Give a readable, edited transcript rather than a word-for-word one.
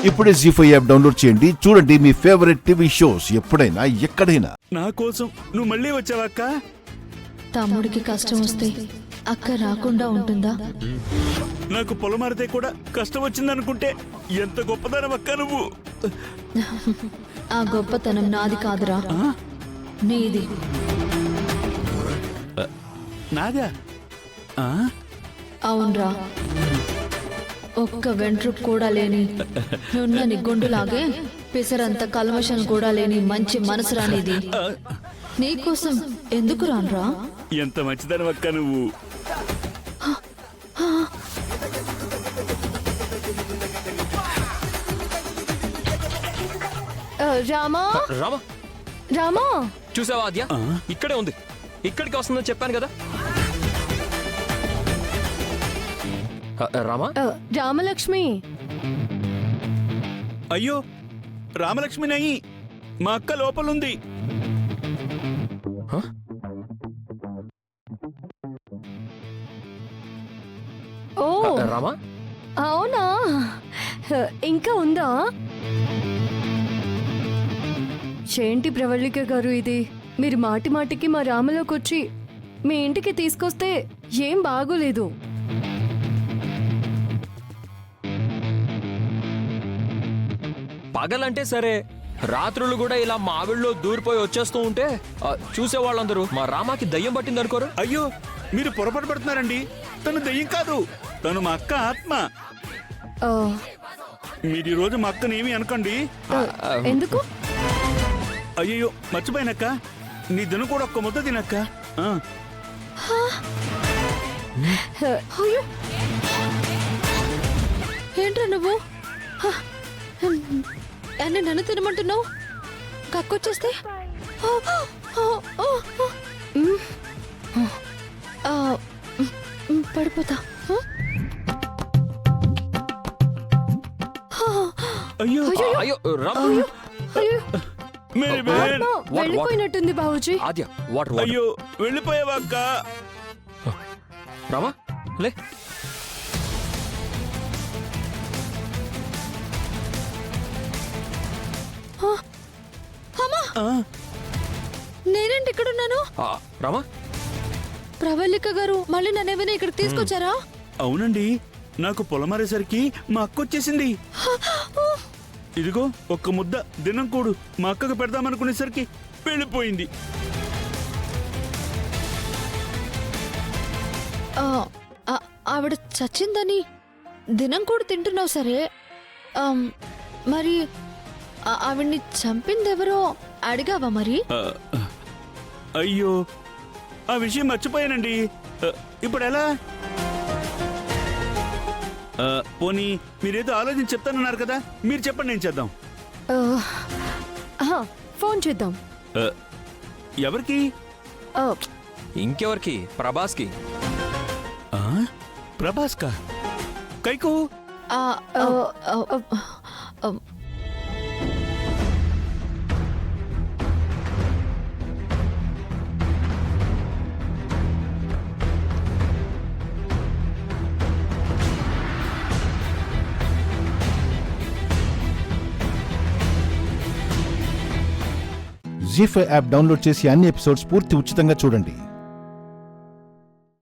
ఇప్పుడే జీ5 app download చేయండి. చూడండి మీ ఫేవరెట్ టీవీ షోస్ ఎప్పుడైనా ఎక్కడైనా. నా కోసం నువ్వు మళ్ళీ వచ్చావక్క. తమ్ముడికి కష్టం వస్తే అక్క రాకుండా ఉంటుందా? నాకు పొలమారితే కూడా కష్టం వచ్చిందనుకుంటే ఎంత గొప్పదనవక్క నువ్వు. ఆ గొప్పతనం నాది కాదురా, నీది. నాదా? అవునరా, ఒక్క వెంట్రుకు కూడా లేని నున్నని గుండులాగే పిసరంత కల్మషం కూడా లేని మంచి మనసు రానిది. నీకోసం ఎందుకు రానురా? ఎంత మంచిదనవక్క నువ్వు. రామా రామా రామా, చూసావా ఆద్య? ఇక్కడే ఉంది. ఇక్కడికి వస్తుందని చెప్పాను కదా. రామా, రామలక్ష్మి. అయ్యో రామలక్ష్మి నయ్యి, మా అక్క లోపలుంది. ఓ రామా, అవునా, ఇంకా ఉందా? ఏంటి ప్రవళిక గారు ఇది? మీరు మాటి మాటికి మా రామలోకి వచ్చి మీ ఇంటికి తీసుకొస్తే ఏం బాగోలేదు. పగలంటే సరే, రాత్రులు కూడా ఇలా మా ఆవిడలో దూరిపోయి వచ్చేస్తూ ఉంటే చూసేవాళ్ళందరూ మా రామాకి దయ్యం పట్టింది అనుకోరు. అయ్యో మీరు పొరపాటు పడుతున్నారండి. తను దెయ్యం కాదు, తను మా అక్క ఆత్మ. ఆ, మీరు ఈ రోజు మా అక్కని ఏమి అనకండి. ఎందుకు? అయ్యో మర్చిపోయినక్క, నీ దిన కూడా ఒక్క ముద్ద తినక్క. అయ్యో, ఏంట్రా నువ్వు అన్నీ నన్ను తినమంటున్నావు? కక్కొచ్చేస్తే పడిపోతా. అయ్యో అయ్యో రామా, అయ్యో, మేరీ బేన్. ఆత్మ వెళ్ళిపోయినట్టుంది బాబుజీ. ఆద్య వాటర్. అయ్యో వెళ్ళిపోయావా అక్క? రామా లే. నేనేంటి ఇక్కడున్నాను? రామా, ప్రవళిక గారు మళ్ళీ నన్నేమైనా ఇక్కడికి తీసుకొచ్చారా? అవునండి, నాకు పొలమారేసరికి మా అక్క వచ్చేసింది. ఇదిగో ఒక్క ముద్ద దినం కూడు మా అక్కకు పెడదామనుకునేసరికి వెళ్ళిపోయింది. ఆవిడ చచ్చిందని దినం కూడా తింటున్నావు సరే, మరి ఆవిడ్ని చంపిందెవరో అడిగావా మరి? అయ్యో ఆ విషయం మర్చిపోయానండి. ఇప్పుడు ఎలా? పోనీ మీరేదో ఆలోచించి చెప్తానన్నారు కదా, మీరు చెప్పండి, నేను చేద్దాం. ఫోన్ చేద్దాం. ఎవరికి? ఇంకెవరికి? ప్రభాస్కి. ప్రభాస్ కా? కైకు? జీ5 యాప్ డౌన్లోడ్ చేసి అన్ని ఎపిసోడ్స్ పూర్తి ఉచితంగా చూడండి.